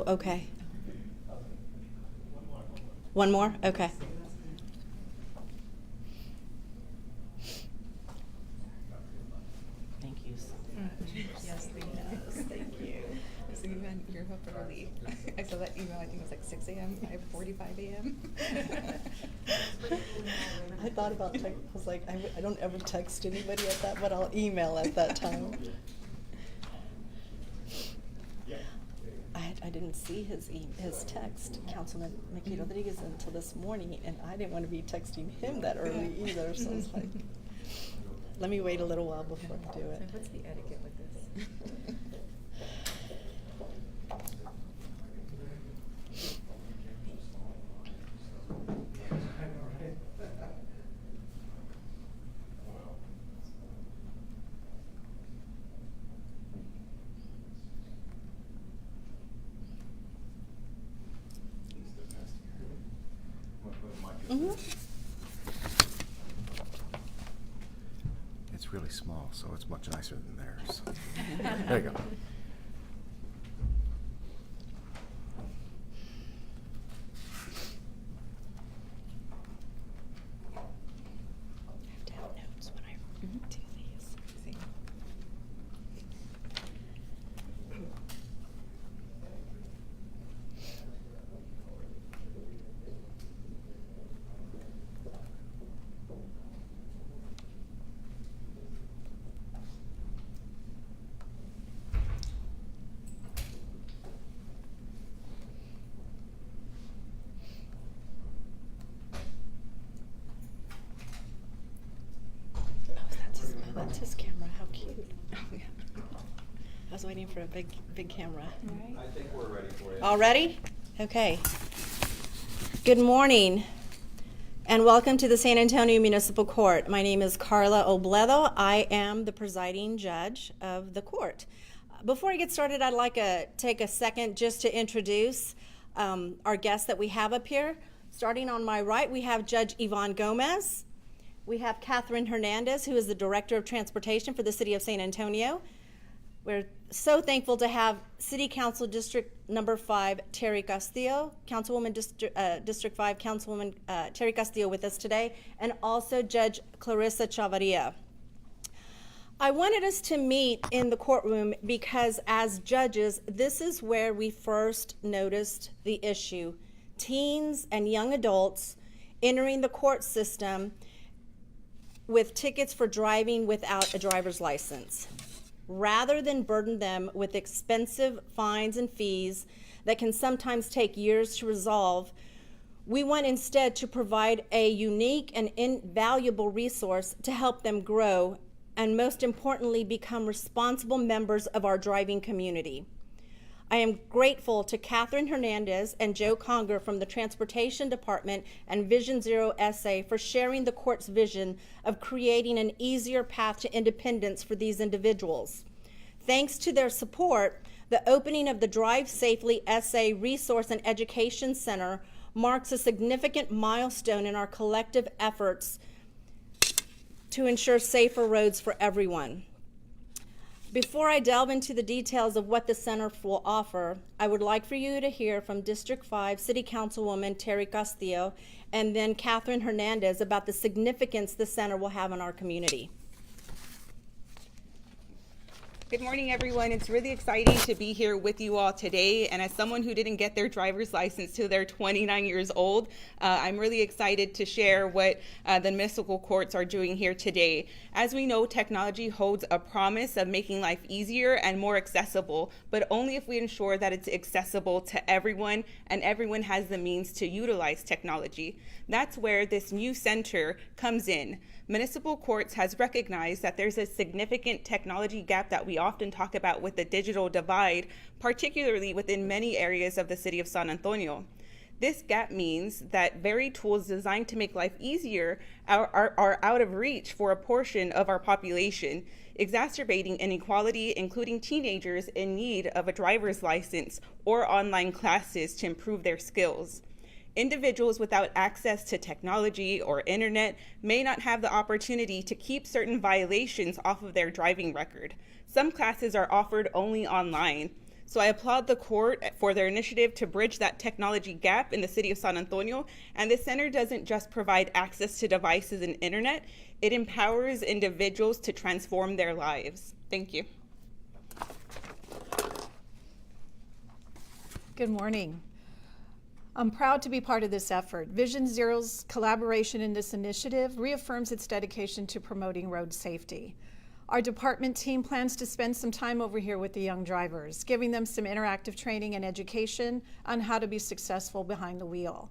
okay. One more? Okay. Thank you so much. Yes, thank you. So you're up early. I saw that email, I think it was like 6 a.m., 5:45 a.m. I thought about text. I was like, I don't ever text anybody at that, but I'll email at that time. I didn't see his text, Councilman Mickey Rodriguez, until this morning, and I didn't want to be texting him that early either, so I was like, let me wait a little while before I do it. So what's the etiquette with this? Mm-hmm. It's really small, so it's much nicer than theirs. There you go. I have to have notes when I do these. That's his camera. How cute. Oh, yeah. I was waiting for a big camera. Right. I think we're ready for you. All ready? Okay. Good morning, and welcome to the San Antonio Municipal Court. My name is Carla Obledo. I am the presiding judge of the court. Before I get started, I'd like to take a second just to introduce our guests that we have up here. Starting on my right, we have Judge Yvonne Gomez. We have Catherine Hernandez, who is the Director of Transportation for the City of San Antonio. We're so thankful to have City Council District Number 5, Terry Castillo, Councilwoman District 5, Councilwoman Terry Castillo with us today, and also Judge Clarissa Chavarria. I wanted us to meet in the courtroom because as judges, this is where we first noticed the issue. Teens and young adults entering the court system with tickets for driving without a driver's license. Rather than burden them with expensive fines and fees that can sometimes take years to resolve, we want instead to provide a unique and invaluable resource to help them grow and, most importantly, become responsible members of our driving community. I am grateful to Catherine Hernandez and Joe Conger from the Transportation Department and Vision Zero SA for sharing the court's vision of creating an easier path to independence for these individuals. Thanks to their support, the opening of the Drive Safely SA Resource and Education Center marks a significant milestone in our collective efforts to ensure safer roads for everyone. Before I delve into the details of what the center will offer, I would like for you to hear from District 5 City Councilwoman Terry Castillo and then Catherine Hernandez about the significance the center will have in our community. Good morning, everyone. It's really exciting to be here with you all today. And as someone who didn't get their driver's license till they're 29 years old, I'm really excited to share what the municipal courts are doing here today. As we know, technology holds a promise of making life easier and more accessible, but only if we ensure that it's accessible to everyone and everyone has the means to utilize technology. That's where this new center comes in. Municipal courts has recognized that there's a significant technology gap that we often talk about with the digital divide, particularly within many areas of the city of San Antonio. This gap means that very tools designed to make life easier are out of reach for a portion of our population, exacerbating inequality, including teenagers in need of a driver's license or online classes to improve their skills. Individuals without access to technology or internet may not have the opportunity to keep certain violations off of their driving record. Some classes are offered only online. So I applaud the court for their initiative to bridge that technology gap in the city of San Antonio. And this center doesn't just provide access to devices and internet, it empowers individuals to transform their lives. Thank you. Good morning. I'm proud to be part of this effort. Vision Zero's collaboration in this initiative reaffirms its dedication to promoting road safety. Our department team plans to spend some time over here with the young drivers, giving them some interactive training and education on how to be successful behind the wheel.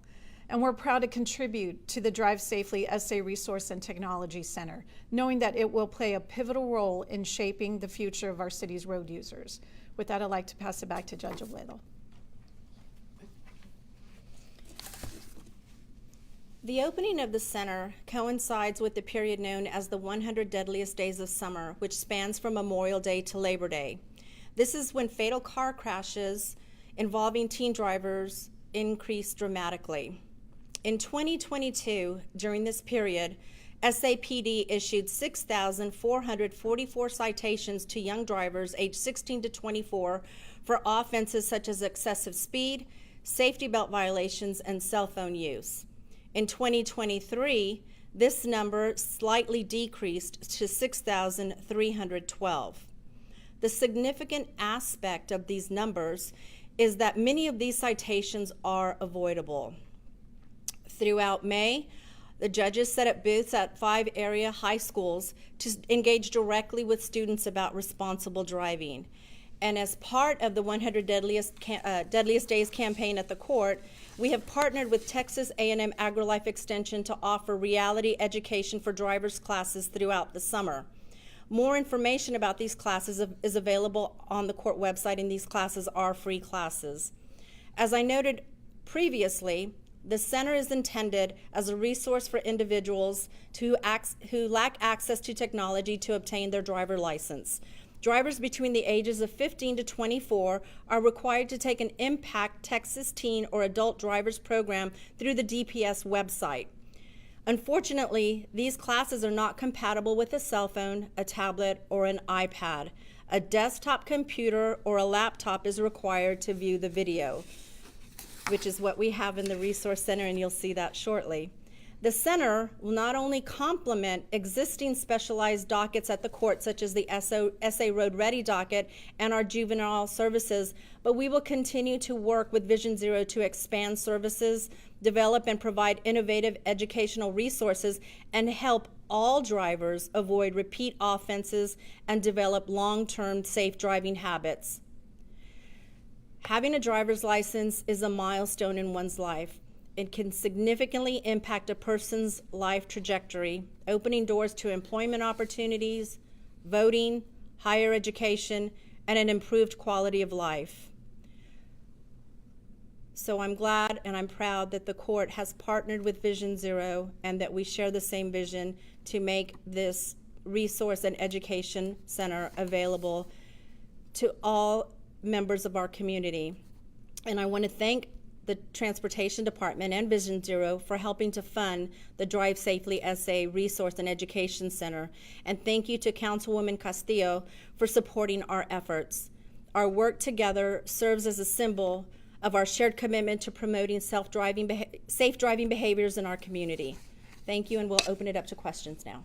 And we're proud to contribute to the Drive Safely SA Resource and Technology Center, knowing that it will play a pivotal role in shaping the future of our city's road users. With that, I'd like to pass it back to Judge Obledo. The opening of the center coincides with the period known as the 100 Deadliest Days of Summer, which spans from Memorial Day to Labor Day. This is when fatal car crashes involving teen drivers increase dramatically. In 2022, during this period, SAPD issued 6,444 citations to young drivers aged 16 to 24 for offenses such as excessive speed, safety belt violations, and cell phone use. In 2023, this number slightly decreased to 6,312. The significant aspect of these numbers is that many of these citations are avoidable. Throughout May, the judges set up booths at 5 area high schools to engage directly with students about responsible driving. And as part of the 100 Deadliest Days campaign at the court, we have partnered with Texas A&M AgriLife Extension to offer reality education for drivers classes throughout the summer. More information about these classes is available on the court website, and these classes are free classes. As I noted previously, the center is intended as a resource for individuals who lack access to technology to obtain their driver license. Drivers between the ages of 15 to 24 are required to take an Impact Texas Teen or Adult Drivers Program through the DPS website. Unfortunately, these classes are not compatible with a cell phone, a tablet, or an iPad. A desktop computer or a laptop is required to view the video, which is what we have in the Resource Center, and you'll see that shortly. The center will not only complement existing specialized dockets at the court, such as the SA Road Ready docket and our juvenile services, but we will continue to work with Vision Zero to expand services, develop and provide innovative educational resources, and help all drivers avoid repeat offenses and develop long-term safe driving habits. Having a driver's license is a milestone in one's life. It can significantly impact a person's life trajectory, opening doors to employment opportunities, voting, higher education, and an improved quality of life. So I'm glad and I'm proud that the court has partnered with Vision Zero and that we share the same vision to make this resource and education center available to all members of our community. And I want to thank the Transportation Department and Vision Zero for helping to fund the Drive Safely SA Resource and Education Center. And thank you to Councilwoman Castillo for supporting our efforts. Our work together serves as a symbol of our shared commitment to promoting safe driving behaviors in our community. Thank you, and we'll open it up to questions now.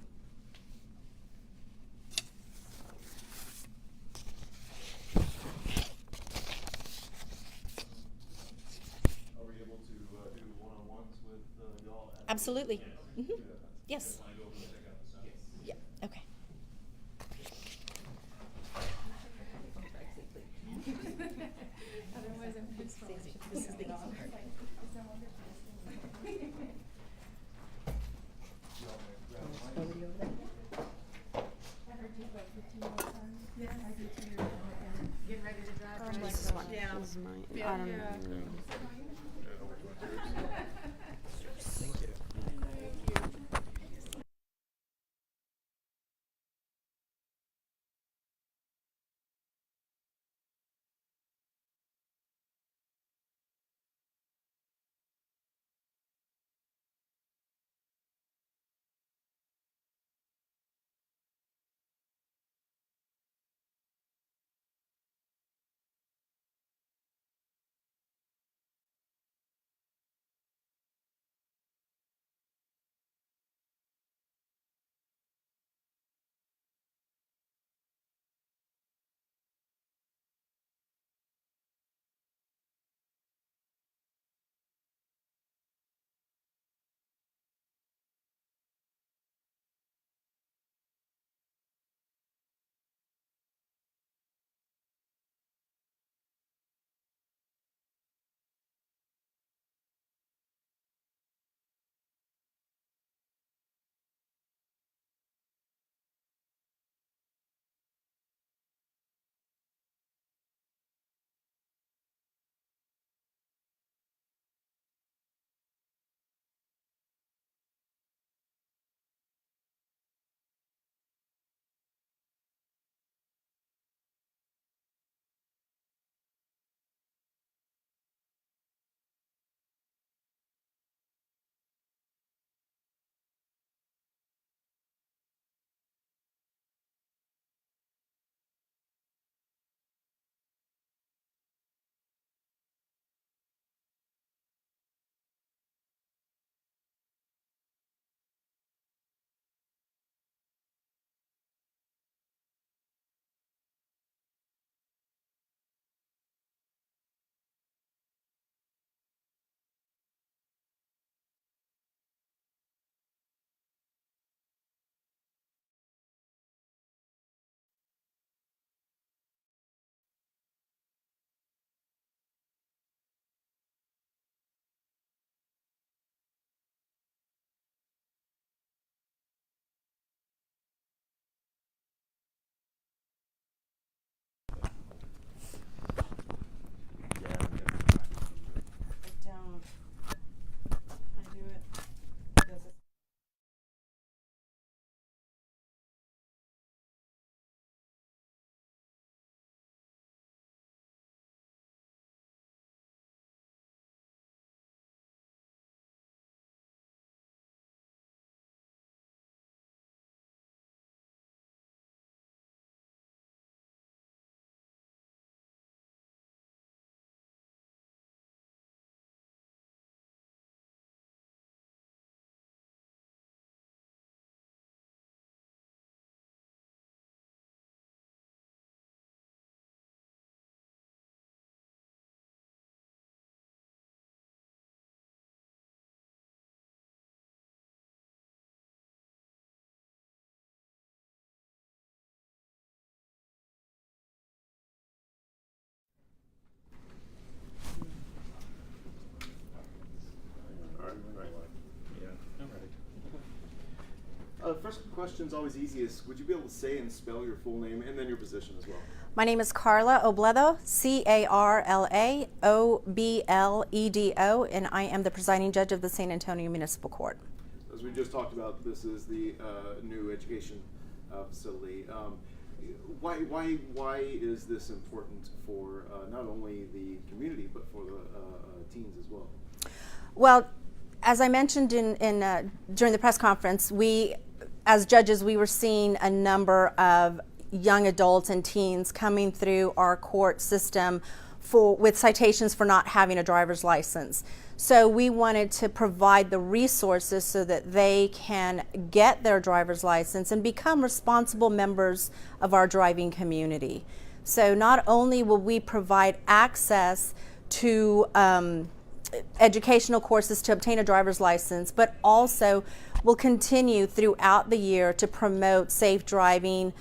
Absolutely. Mm-hmm. Yes. Yeah. Okay. This is the easy part. Get ready to drive. Yeah. Yeah. First question's always easiest. Would you be able to say and spell your full name and then your position as well? My name is Carla Obledo, Carla Obledo, and I am the presiding judge of the San Antonio Municipal Court. As we just talked about, this is the new education facility. Why is this important for not only the community but for the teens as well? Well, as I mentioned during the press conference, we, as judges, we were seeing a number of young adults and teens coming through our court system with citations for not having a driver's license. So we wanted to provide the resources so that they can get their driver's license and become responsible members of our driving community. So not only will we provide access to educational courses to obtain a driver's license, but also will continue throughout the year to promote safe driving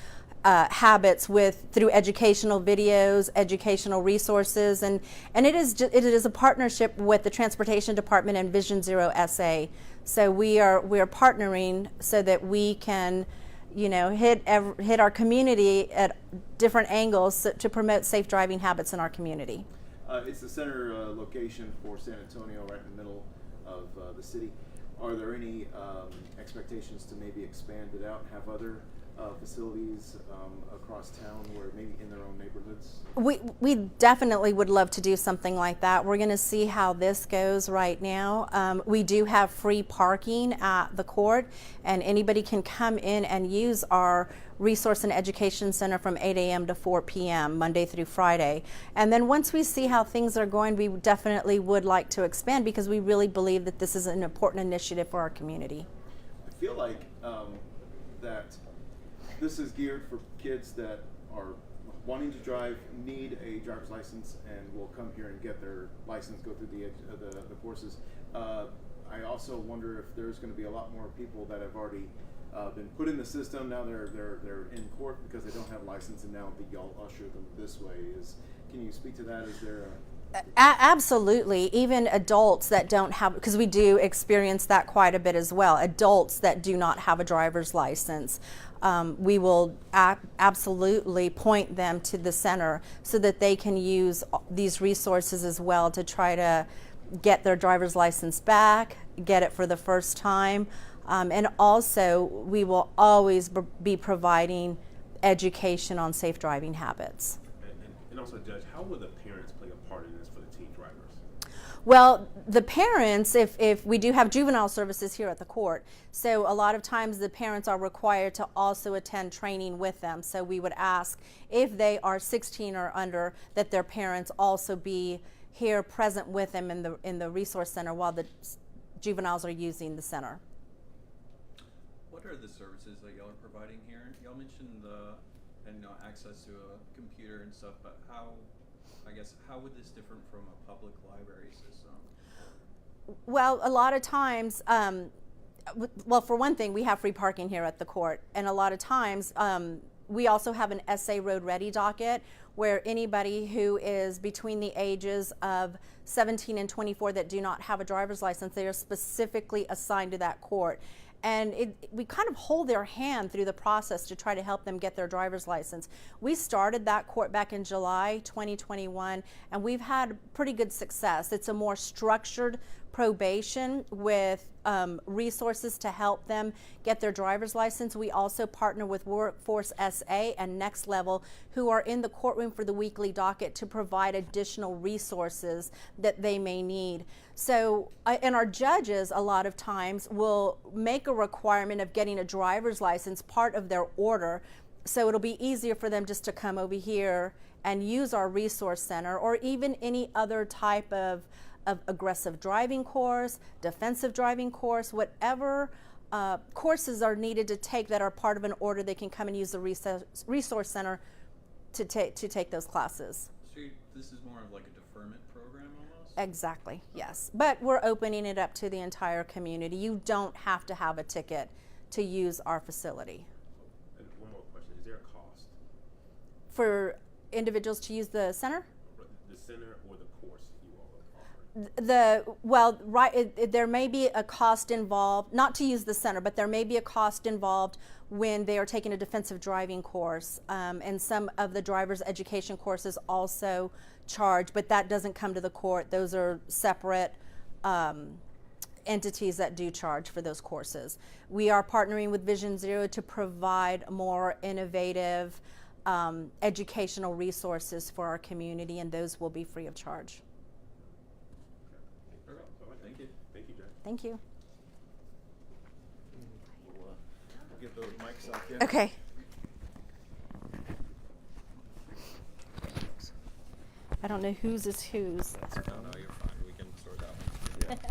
habits through educational videos, educational resources, and it is a partnership with the Transportation Department and Vision Zero SA. So we are partnering so that we can, hit our community at different angles to promote safe driving habits in our community. It's the center location for San Antonio, right in the middle of the city. Are there any expectations to maybe expand it out and have other facilities across town where maybe in their own neighborhoods? We definitely would love to do something like that. We're going to see how this goes right now. We do have free parking at the court, and anybody can come in and use our Resource and Education Center from 8 a.m. to 4 p.m. Monday through Friday. And then once we see how things are going, we definitely would like to expand because we really believe that this is an important initiative for our community. I feel like that this is geared for kids that are wanting to drive, need a driver's license, and will come here and get their license, go through the courses. I also wonder if there's going to be a lot more people that have already been put in the system. Now they're in court because they don't have a license, and now y'all usher them this way. Can you speak to that? Is there Absolutely. Even adults that don't have, because we do experience that quite a bit as well, adults that do not have a driver's license, we will absolutely point them to the center so that they can use these resources as well to try to get their driver's license back, get it for the first time, and also we will always be providing education on safe driving habits. And also, Judge, how will the parents play a part in this for the teen drivers? Well, the parents, if we do have juvenile services here at the court, so a lot of times the parents are required to also attend training with them. So we would ask if they are 16 or under that their parents also be here present with them in the resource center while the juveniles are using the center. What are the services that y'all are providing here? Y'all mentioned access to a computer and stuff, but how would this differ from a public library system? Well, a lot of times, well, for one thing, we have free parking here at the court, and a lot of times we also have an SA Road Ready docket where anybody who is between the ages of 17 and 24 that do not have a driver's license, they are specifically assigned to that court. And we kind of hold their hand through the process to try to help them get their driver's license. We started that court back in July 2021, and we've had pretty good success. It's a more structured probation with resources to help them get their driver's license. We also partner with Workforce SA and Next Level, who are in the courtroom for the weekly docket to provide additional resources that they may need. So, and our judges a lot of times will make a requirement of getting a driver's license part of their order, so it'll be easier for them just to come over here and use our resource center, or even any other type of aggressive driving course, defensive driving course, whatever courses are needed to take that are part of an order, they can come and use the resource center to take those classes. So this is more of like a deferment program almost? Exactly, yes. But we're opening it up to the entire community. You don't have to have a ticket to use our facility. And one more question, is there a cost? For individuals to use the center? The center or the course you all are offering? There may be a cost involved, not to use the center, but there may be a cost involved when they are taking a defensive driving course, and some of the driver's education courses also charge, but that doesn't come to the court. Those are separate entities that do charge for those courses. We are partnering with Vision Zero to provide more innovative educational resources for our community, and those will be free of charge. Thank you. Thank you, Judge. Thank you. We'll get those mics up. Yeah. Okay. I don't know whose is whose. No, you're fine. We can sort that one. Yeah. Thank you.